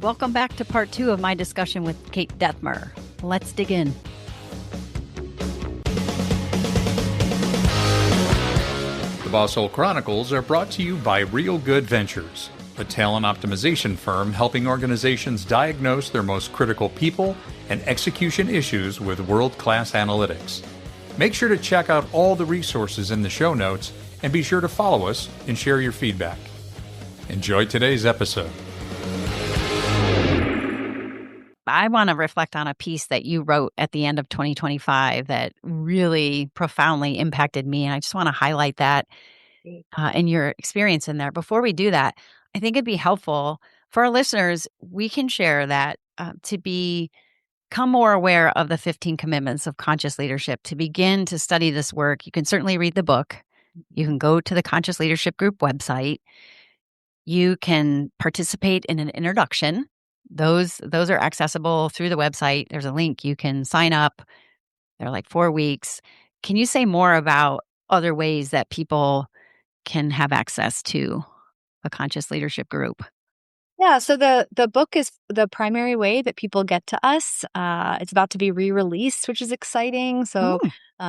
Welcome back to part 2 of my discussion with Kate Dethmer. Let's dig in. The Boss Hole Chronicles are brought to you by Real Good Ventures, a talent optimization firm helping organizations diagnose their most critical people and execution issues with world-class analytics. Make sure to check out all the resources in the show notes and be sure to follow us and share your feedback. Enjoy today's episode. I want to reflect on a piece that you wrote at the end of 2025 that really profoundly impacted me. And I just want to highlight that and your experience in there. Before we do that, I think it'd be helpful for our listeners, we can share that to become more aware of the 15 commitments of conscious leadership, to begin to study this work. You can certainly read the book. You can go to the Conscious Leadership Group website. You can participate in an introduction. Those are accessible through the website. There's a link. You can sign up. They're like 4 weeks. Can you say more about other ways that people can have access to a conscious leadership group? Yeah, so the book is the primary way that people get to us. It's about to be re-released, which is exciting. So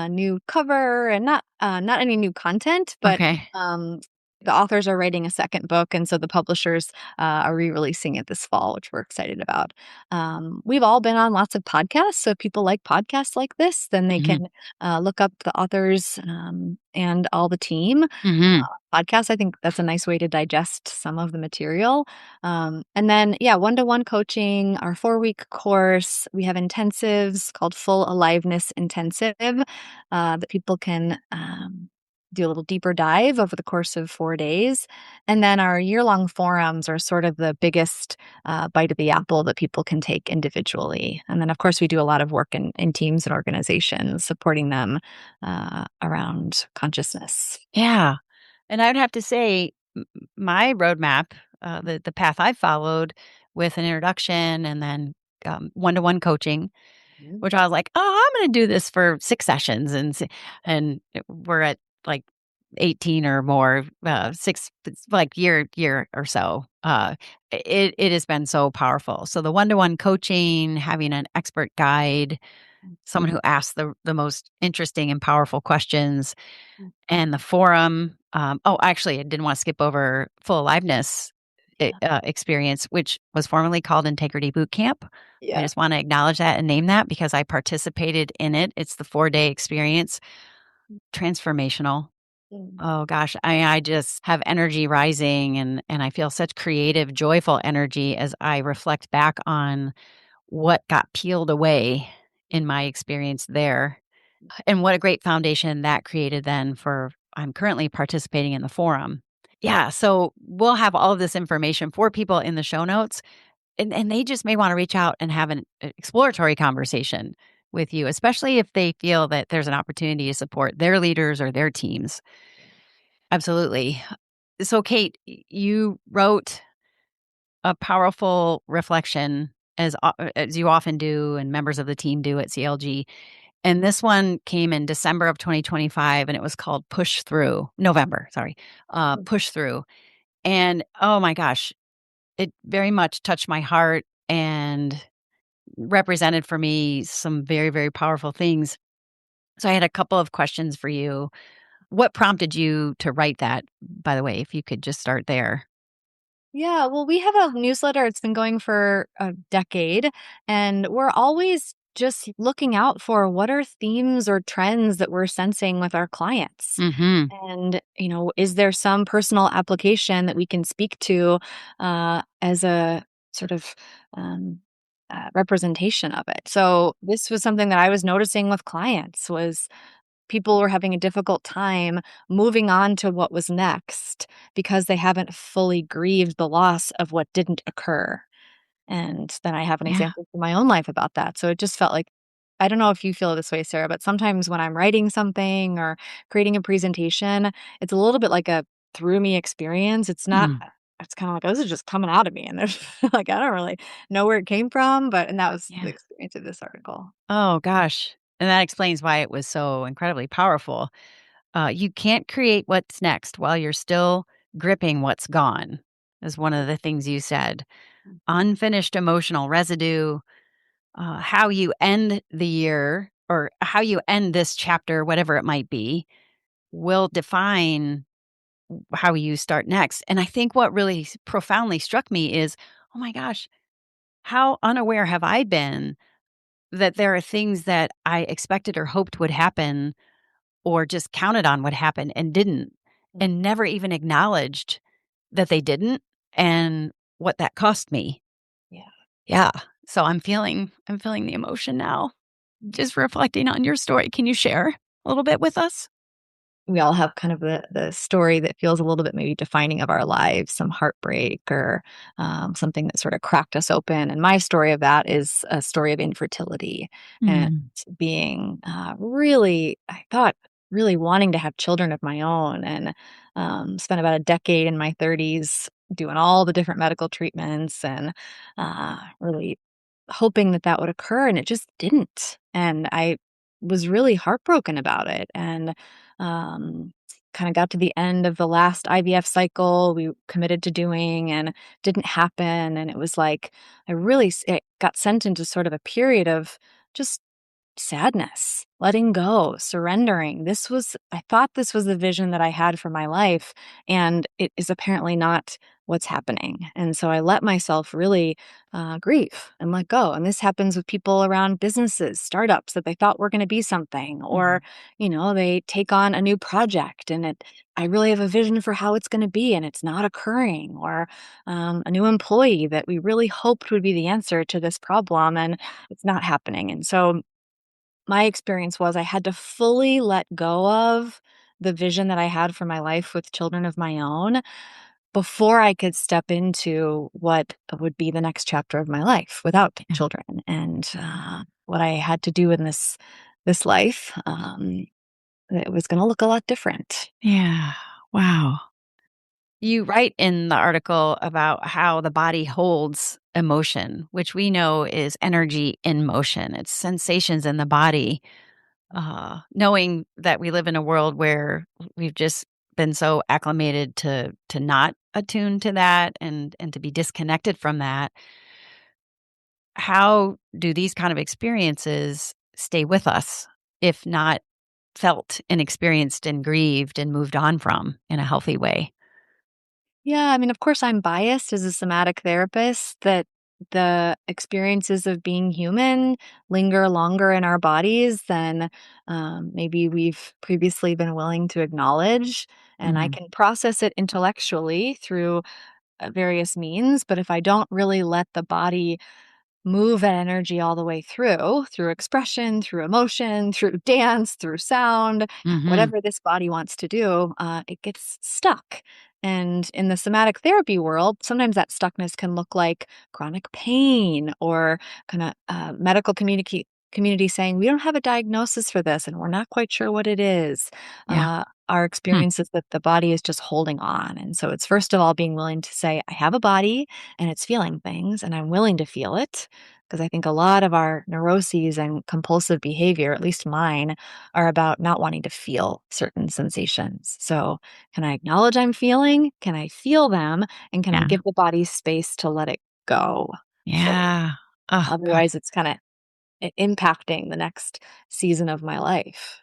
new cover and not any new content, but Okay. the authors are writing a second book, and so the publishers are re-releasing it this fall, which we're excited about. We've all been on lots of podcasts, so if people like podcasts like this, then they can look up the authors and all the team. Podcasts, I think that's a nice way to digest some of the material. And then, one-to-one coaching, our 4-week course. We have intensives called Full Aliveness Intensive that people can do a little deeper dive over the course of 4 days. And then our year-long forums are sort of the biggest bite of the apple that people can take individually. And then, of course, we do a lot of work in teams and organizations, supporting them around consciousness. Yeah. And I would have to say my roadmap, the path I followed with an introduction and then one-to-one coaching, which I was like, oh, I'm going to do this for 6 sessions. And we're at like 18 or more, 6, like year or so. It has been so powerful. So the one-to-one coaching, having an expert guide, someone who asks the most interesting and powerful questions, and the forum. Actually, I didn't want to skip over Full Aliveness experience, which was formerly called Integrity Boot Camp. I just want to acknowledge that and name that because I participated in it. It's the 4-day experience. Transformational. Oh gosh, I just have energy rising and I feel such creative, joyful energy as I reflect back on what got peeled away in my experience there. And what a great foundation that created then for I'm currently participating in the forum. Yeah, so we'll have all of this information for people in the show notes, and they just may want to reach out and have an exploratory conversation with you, especially if they feel that there's an opportunity to support their leaders or their teams. Absolutely. So, Kate, you wrote a powerful reflection as you often do and members of the team do at CLG. And this one came in December of 2025, and it was called Push Through. November, sorry. Push Through. And oh my gosh, it very much touched my heart and represented for me some very, very powerful things. So I had a couple of questions for you. What prompted you to write that, by the way, if you could just start there? Yeah, well, we have a newsletter. It's been going for a decade, and we're always just looking out for what are themes or trends that we're sensing with our clients. And, is there some personal application that we can speak to as a sort of representation of it? So this was something that I was noticing with clients was people were having a difficult time moving on to what was next because they haven't fully grieved the loss of what didn't occur. And then I have an example from my own life about that. So it just felt like, I don't know if you feel this way, Sarah, but sometimes when I'm writing something or creating a presentation, it's a little bit like a through me experience. It's not, it's kind of like, oh, this is just coming out of me. And there's like, I don't really know where it came from, and that was the experience of this article. Oh gosh. And that explains why it was so incredibly powerful. You can't create what's next while you're still gripping what's gone, is one of the things you said. unfinished emotional residue, how you end the year or how you end this chapter, whatever it might be, will define how you start next. And I think what really profoundly struck me is, oh my gosh, how unaware have I been that there are things that I expected or hoped would happen or just counted on would happen and didn't, and never even acknowledged that they didn't and what that cost me. Yeah. Yeah. So I'm feeling the emotion now. Just reflecting on your story. Can you share a little bit with us? We all have kind of the story that feels a little bit maybe defining of our lives, some heartbreak or something that sort of cracked us open. And my story of that is a story of infertility and Mm. being really, I thought, really wanting to have children of my own, and spent about a decade in my 30s doing all the different medical treatments and really hoping that that would occur, and it just didn't. And I was really heartbroken about it. And um, kind of got to the end of the last IVF cycle we committed to doing, and didn't happen. And it was like it got sent into sort of a period of just sadness, letting go, surrendering. I thought this was the vision that I had for my life, and it is apparently not what's happening. And so I let myself really grieve and let go. And this happens with people around businesses, startups that they thought were going to be something, or, Mhm. they take on a new project and I really have a vision for how it's going to be and it's not occurring, or a new employee that we really hoped would be the answer to this problem and it's not happening. And so my experience was I had to fully let go of the vision that I had for my life with children of my own before I could step into what would be the next chapter of my life without Yeah. children, and what I had to do in this life. It was going to look a lot different. Yeah. Wow. You write in the article about how the body holds emotion, which we know is energy in motion. It's sensations in the body. Knowing that we live in a world where we've just been so acclimated to not attune to that and to be disconnected from that, how do these kind of experiences stay with us if not felt and experienced and grieved and moved on from in a healthy way? Yeah, I mean, of course, I'm biased as a somatic therapist that the experiences of being human linger longer in our bodies than maybe we've previously been willing to acknowledge. And I Mhm. can process it intellectually through various means. But if I don't really let the body move that energy all the way through expression, through emotion, through dance, through sound, Mhm. whatever this body wants to do, it gets stuck. And in the somatic therapy world, sometimes that stuckness can look like chronic pain or kind of medical community saying, we don't have a diagnosis for this and we're not quite sure what it is. Yeah. Our Hmm. experience is that the body is just holding on. And so it's first of all being willing to say, I have a body and it's feeling things and I'm willing to feel it. Because I think a lot of our neuroses and compulsive behavior, at least mine, are about not wanting to feel certain sensations. So, can I acknowledge I'm feeling? Can I feel them? And can I Yeah. give the body space to let it go fully? Yeah. Oh, God. Otherwise, it's kind of impacting the next season of my life.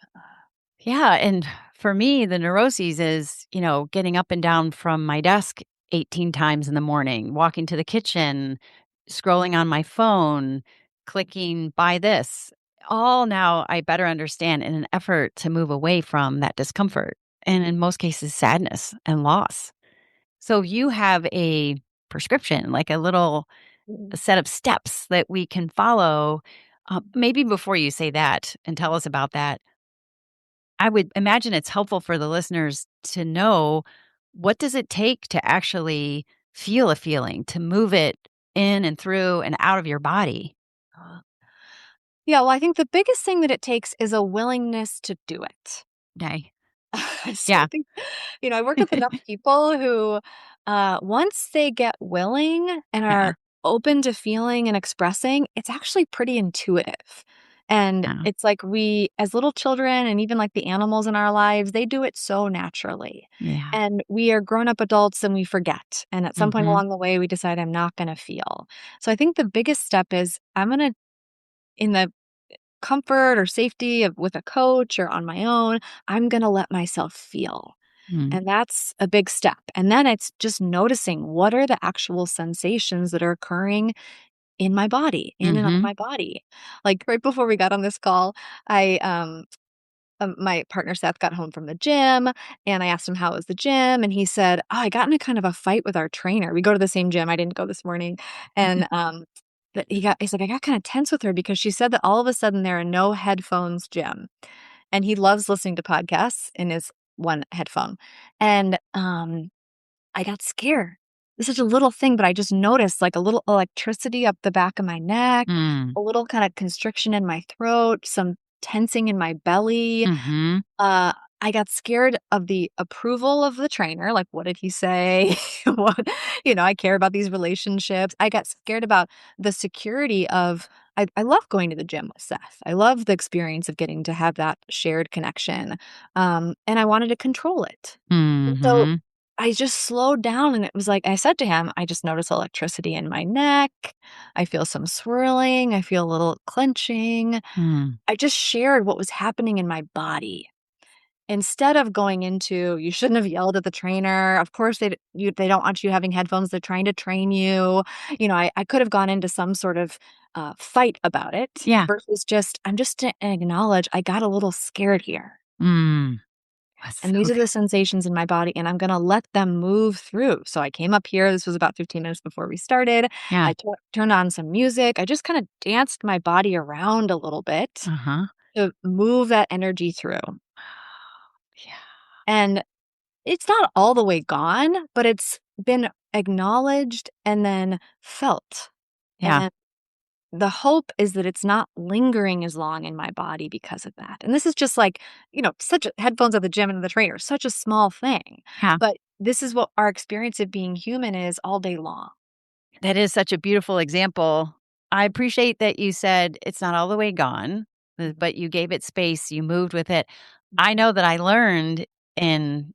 Yeah, and for me, the neuroses is, getting up and down from my desk 18 times in the morning, walking to the kitchen, scrolling on my phone, clicking buy this. All now I better understand in an effort to move away from that discomfort and in most cases sadness and loss. So you have a prescription, like a little Mm. a set of steps that we can follow. Maybe before you say that and tell us about that, I would imagine it's helpful for the listeners to know what does it take to actually feel a feeling, to move it in and through and out of your body. Uh, Yeah, well, I think the biggest thing that it takes is a willingness to do it. Okay. So I Yeah. think, I work with enough people who, once they get willing and Yeah. are open to feeling and expressing, it's actually pretty intuitive. And Yeah. it's like we, as little children and even like the animals in our lives, they do it so naturally. Yeah. And we are grown up adults and we forget. And at some point Mhm. along the way, we decide I'm not going to feel. So I think the biggest step is I'm going to, in the comfort or safety of with a coach or on my own, I'm going to let myself feel. Mm. And that's a big step. And then it's just noticing what are the actual sensations that are occurring in my body, in and on Mhm. my body. Like right before we got on this call, I my partner Seth got home from the gym and I asked him how was the gym and he said, "Oh, I got in a kind of a fight with our trainer." We go to the same gym. I didn't go this morning. And that he's like, "I got kind of tense with her because she said that all of a sudden they're a no headphones gym." And he loves listening to podcasts in his one headphone. And I got scared. It's such a little thing, but I just noticed like a little electricity up the back of my neck, Mm. a little kind of constriction in my throat, some tensing in my belly. Mhm. Uh, I got scared of the approval of the trainer. Like, what did he say? What, I care about these relationships. I got scared about the security of, I love going to the gym with Seth. I love the experience of getting to have that shared connection. And I wanted to control it. And so Mhm. I just slowed down and it was like I said to him, I just notice electricity in my neck. I feel some swirling. I feel a little clenching. Mm. I just shared what was happening in my body. Instead of going into, you shouldn't have yelled at the trainer. Of course, they don't want you having headphones. They're trying to train you. I could have gone into some sort of fight about it Yeah. versus just, I'm just to acknowledge I got a little scared here. Mm. That's And so these are good. the sensations in my body, and I'm gonna let them move through. So I came up here, this was about 15 minutes before we started. Yeah. I turned on some music. I just kinda danced my body around a little bit Uh-huh. to move that energy through. Yeah. And it's not all the way gone, but it's been acknowledged and then felt. Yeah. And the hope is that it's not lingering as long in my body because of that. And this is just like, such a headphones at the gym and the trainer, such a small thing. Yeah. But this is what our experience of being human is all day long. That is such a beautiful example. I appreciate that you said it's not all the way gone, but you gave it space, you moved with it. I know that I learned in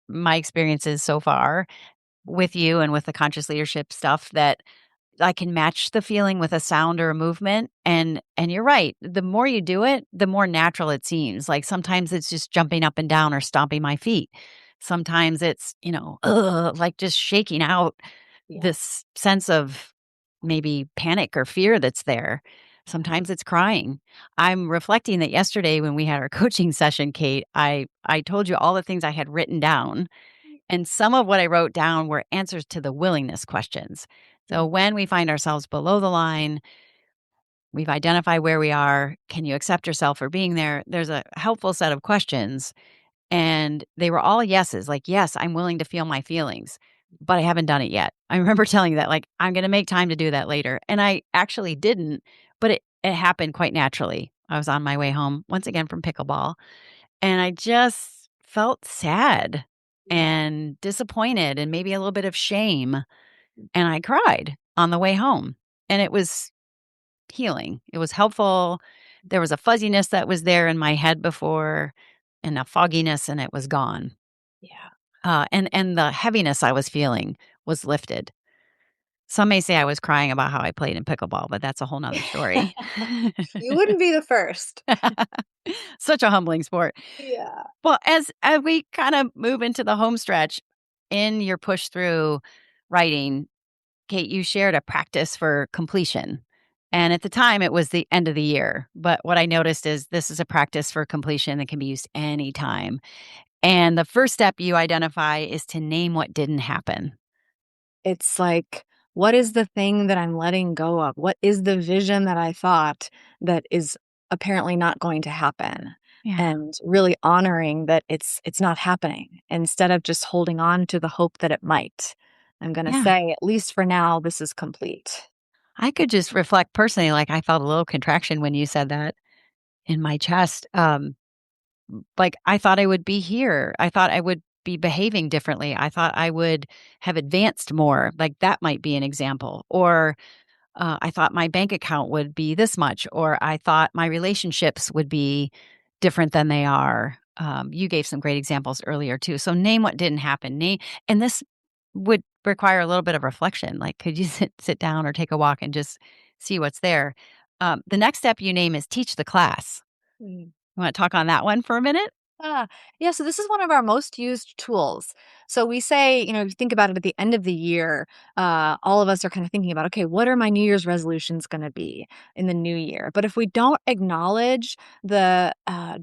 my experiences so far with you and with the conscious leadership stuff that I can match the feeling with a sound or a movement, and you're right. The more you do it, the more natural it seems. Like sometimes it's just jumping up and down or stomping my feet. Sometimes it's, like just shaking out Yeah. this sense of maybe panic or fear that's there. Yeah. Sometimes it's crying. I'm reflecting that yesterday when we had our coaching session, Kate, I told you all the things I had written down, and some of what I wrote down were answers to the willingness questions. So when we find ourselves below the line, we've identified where we are. Can you accept yourself for being there? There's a helpful set of questions. And they were all yeses, like, yes, I'm willing to feel my feelings, but I haven't done it yet. I remember telling you that, like, I'm going to make time to do that later. And I actually didn't, but it happened quite naturally. I was on my way home once again from pickleball, and I just felt sad Yeah. and disappointed and maybe a little bit of shame. And I cried on the way home. And it was healing. It was helpful. There was a fuzziness that was there in my head before and a fogginess, and it was gone. Yeah. And the heaviness I was feeling was lifted. Some may say I was crying about how I played in pickleball, but that's a whole nother story. You wouldn't be the first. Such a humbling sport. Yeah. Well, as we kind of move into the home stretch in your push through writing, Kate, you shared a practice for completion. And at the time, it was the end of the year. But what I noticed is this is a practice for completion that can be used anytime. And the first step you identify is to name what didn't happen. It's like, what is the thing that I'm letting go of? What is the vision that I thought that is apparently not going to happen? Yeah. And really honoring that it's not happening instead of just holding on to the hope that it might. I'm going to Yeah. say, at least for now, this is complete. I could just reflect personally, like I felt a little contraction when you said that in my chest. Like I thought I would be here. I thought I would be behaving differently. I thought I would have advanced more. Like that might be an example. Or I thought my bank account would be this much, or I thought my relationships would be different than they are. You gave some great examples earlier too. So name what didn't happen. Name, and this would require a little bit of reflection. Like, could you sit down or take a walk and just see what's there? The next step you name is teach the class. Mm. You want to talk on that one for a minute? Ah, yeah. So this is one of our most used tools. So we say, if you think about it at the end of the year, all of us are kind of thinking about, okay, what are my New Year's resolutions going to be in the new year? But if we don't acknowledge the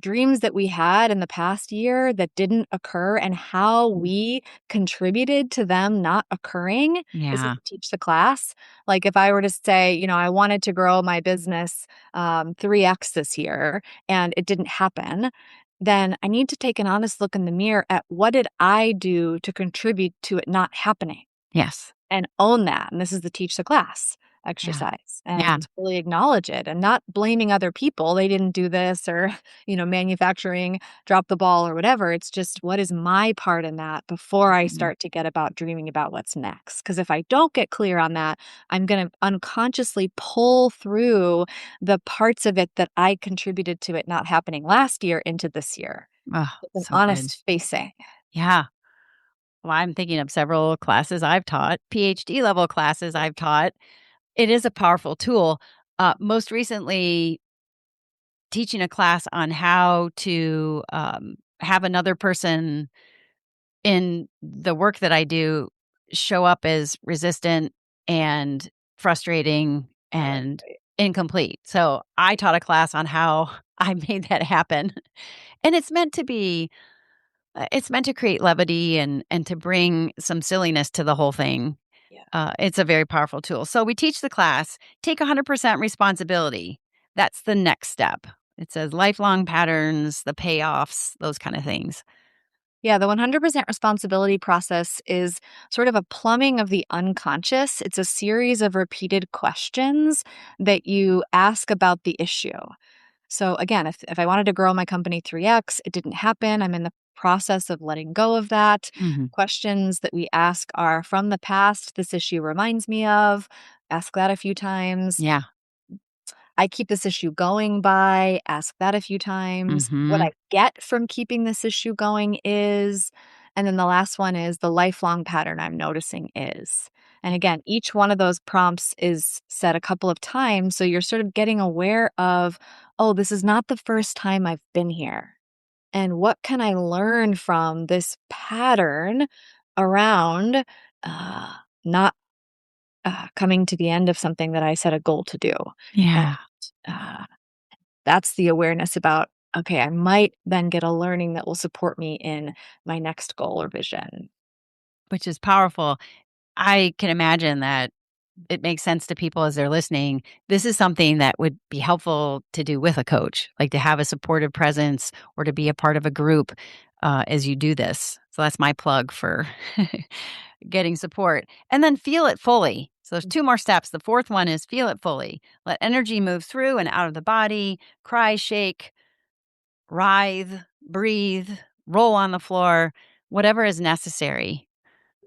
dreams that we had in the past year that didn't occur and how we contributed to them not occurring, this is Yeah. to teach the class. Like if I were to say, I wanted to grow my business 3x this year and it didn't happen, then I need to take an honest look in the mirror at what did I do to contribute to it not happening Yes. and own that. And this is the teach the class Yeah. exercise Yeah. and really acknowledge it and not blaming other people. They didn't do this or, manufacturing dropped the ball or whatever. It's just what is my part in that before I Mhm. start to get about dreaming about what's next. Because if I don't get clear on that, I'm going to unconsciously pull through the parts of it that I contributed to it not happening last year into this year. Oh, It's an so good. honest facing. Yeah. Well, I'm thinking of several classes I've taught, PhD level classes I've taught. It is a powerful tool. Most recently, teaching a class on how to have another person in the work that I do show up as resistant and frustrating Yeah, that's and great. incomplete. So I taught a class on how I made that happen. And it's meant to create levity and to bring some silliness to the whole thing. Yeah. It's a very powerful tool. So we teach the class, take 100% responsibility. That's the next step. It says lifelong patterns, the payoffs, those kind of things. Yeah, the 100% responsibility process is sort of a plumbing of the unconscious. It's a series of repeated questions that you ask about the issue. So, again, if I wanted to grow my company 3x, it didn't happen. I'm in the process of letting go of that. Mhm. Questions that we ask are from the past, this issue reminds me of. Ask that a few times. Yeah. I keep this issue going by, ask that a few times. What I Mhm. get from keeping this issue going is, and then the last one is the lifelong pattern I'm noticing is. And again, each one of those prompts is said a couple of times. So you're sort of getting aware of, oh, this is not the first time I've been here. And what can I learn from this pattern around uh, not coming to the end of something that I set a goal to do? And Yeah. uh, that's the awareness about, okay, I might then get a learning that will support me in my next goal or vision. Which is powerful. I can imagine that it makes sense to people as they're listening. This is something that would be helpful to do with a coach, like to have a supportive presence or to be a part of a group as you do this. So that's my plug for getting support. And then feel it fully. So there's two more steps. The fourth one is feel it fully. Let energy move through and out of the body, cry, shake, writhe, breathe, roll on the floor, whatever is necessary.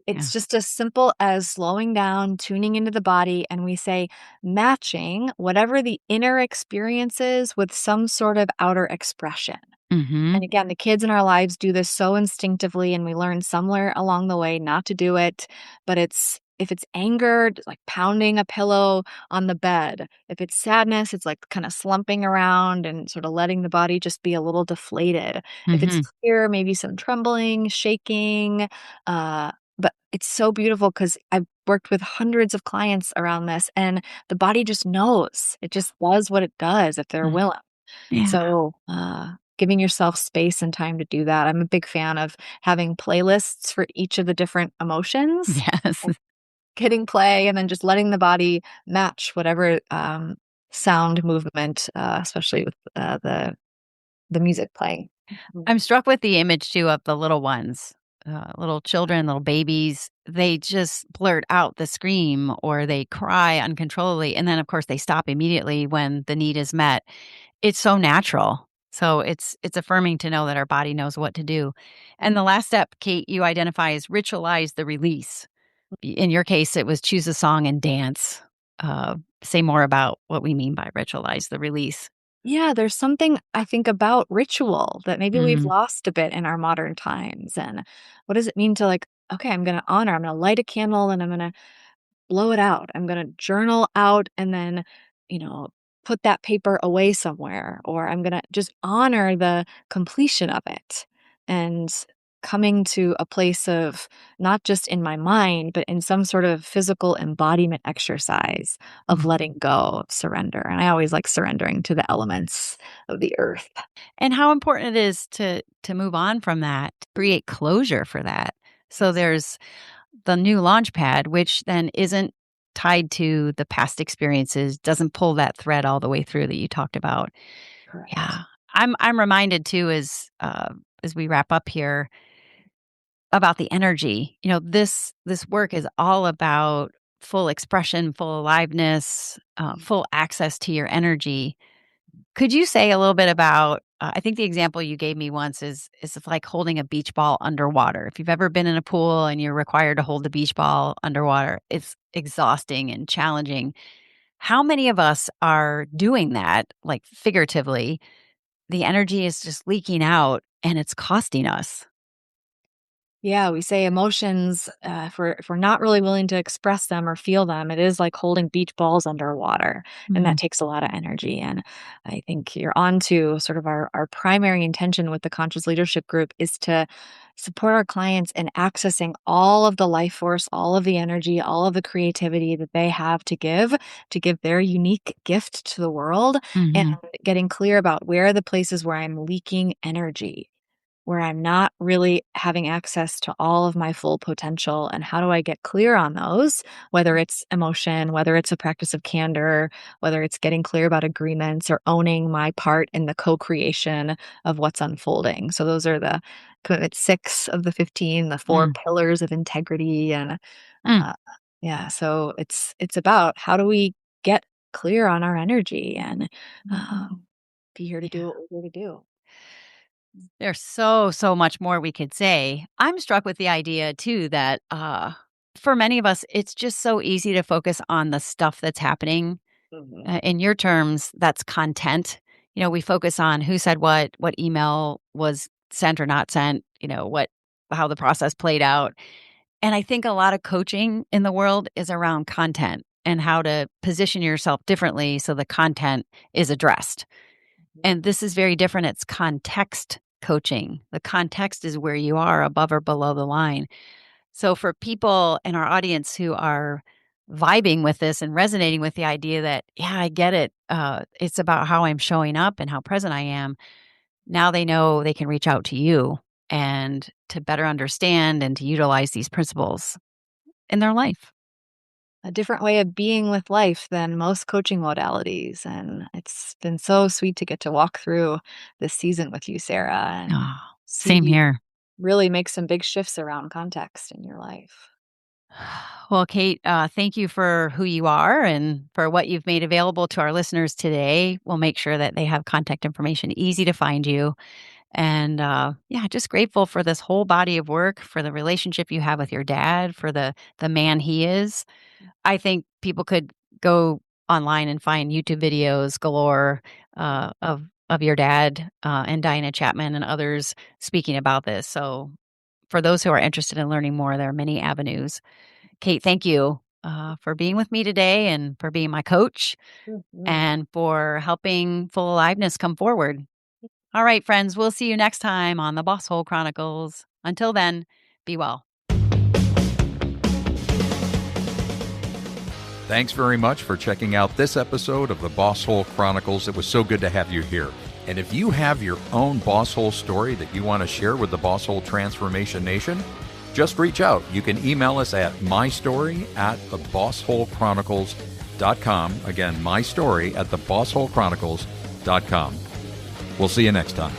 Yeah. It's just as simple as slowing down, tuning into the body, and we say matching whatever the inner experience is with some sort of outer expression. Mm-hmm. And again, the kids in our lives do this so instinctively, and we learn somewhere along the way not to do it. But if it's anger, it's like pounding a pillow on the bed. If it's sadness, it's like kind of slumping around and sort of letting the body just be a little deflated. If it's Mm-hmm. fear, maybe some trembling, shaking. Uh, but it's so beautiful because I've worked with hundreds of clients around this, and the body just knows. It just does what it does if they're Mm. willing. Yeah. So, giving yourself space and time to do that. I'm a big fan of having playlists for each of the different emotions, Yes. hitting play, and then just letting the body match whatever sound movement, especially with the music playing. Mhm. I'm struck with the image too of the little ones, little children, little babies. They just blurt out the scream or they cry uncontrollably. And then, of course, they stop immediately when the need is met. It's so natural. So it's affirming to know that our body knows what to do. And the last step, Kate, you identify is ritualize the release. In your case, it was choose a song and dance. say more about what we mean by ritualize the release. Yeah, there's something I think about ritual that maybe we've Mhm. lost a bit in our modern times. And what does it mean to like, okay, I'm going to honor, I'm going to light a candle and I'm going to blow it out. I'm going to journal out and then, you know, put that paper away somewhere, or I'm going to just honor the completion of it and coming to a place of not just in my mind, but in some sort of physical embodiment exercise of Mm. letting go, of surrender. And I always like surrendering to the elements of the earth. And how important it is to move on from that, create closure for that. So there's the new launch pad, which then isn't tied to the past experiences, doesn't pull that thread all the way through that you talked about. Correct. Yeah. I'm reminded too as we wrap up here about the energy. This work is all about full expression, full aliveness, full access to your energy. Could you say a little bit about I think the example you gave me once is of like holding a beach ball underwater. If you've ever been in a pool and you're required to hold the beach ball underwater, it's exhausting and challenging. How many of us are doing that, like figuratively? The energy is just leaking out and it's costing us. Yeah, we say emotions, if we're not really willing to express them or feel them, it is like holding beach balls underwater, and that Mhm. takes a lot of energy. And I think you're on to sort of our primary intention with the Conscious Leadership Group is to support our clients in accessing all of the life force, all of the energy, all of the creativity that they have to give their unique gift to the world, and Mhm. getting clear about where are the places where I'm leaking energy, where I'm not really having access to all of my full potential, and how do I get clear on those, whether it's emotion, whether it's a practice of candor, whether it's getting clear about agreements or owning my part in the co-creation of what's unfolding. So those are the commitment 6 of the 15, the 4 Mm. pillars of integrity. And Mm. uh, yeah, so it's about how do we get clear on our energy and be here to do Yeah. what we're here to do. There's so much more we could say. I'm struck with the idea too that for many of us, it's just so easy to focus on the stuff that's happening. Mhm. In your terms, that's content. We focus on who said what email was sent or not sent, how the process played out. And I think a lot of coaching in the world is around content and how to position yourself differently so the content is addressed. And this is very different. It's context coaching. The context is where you are above or below the line. So for people in our audience who are vibing with this and resonating with the idea that, yeah, I get it. It's about how I'm showing up and how present I am. Now they know they can reach out to you and to better understand and to utilize these principles in their life. A different way of being with life than most coaching modalities. And it's been so sweet to get to walk through this season with you, Sarah, and Oh, see same you here. really make some big shifts around context in your life. Well, Kate, thank you for who you are and for what you've made available to our listeners today. We'll make sure that they have contact information easy to find you. And yeah, just grateful for this whole body of work, for the relationship you have with your dad, for the man he is. I think people could go online and find YouTube videos galore of your dad and Diana Chapman and others speaking about this. So for those who are interested in learning more, there are many avenues. Kate, thank you for being with me today and for being my coach Mhm. and for helping full aliveness come forward. All right, friends, we'll see you next time on the Boss Hole Chronicles. Until then, be well. Thanks very much for checking out this episode of the Boss Hole Chronicles. It was so good to have you here. And if you have your own Boss Hole story that you want to share with the Boss Hole Transformation Nation, just reach out. You can email us at mystory@thebossholechronicles.com. Again, mystory@thebossholechronicles.com. We'll see you next time.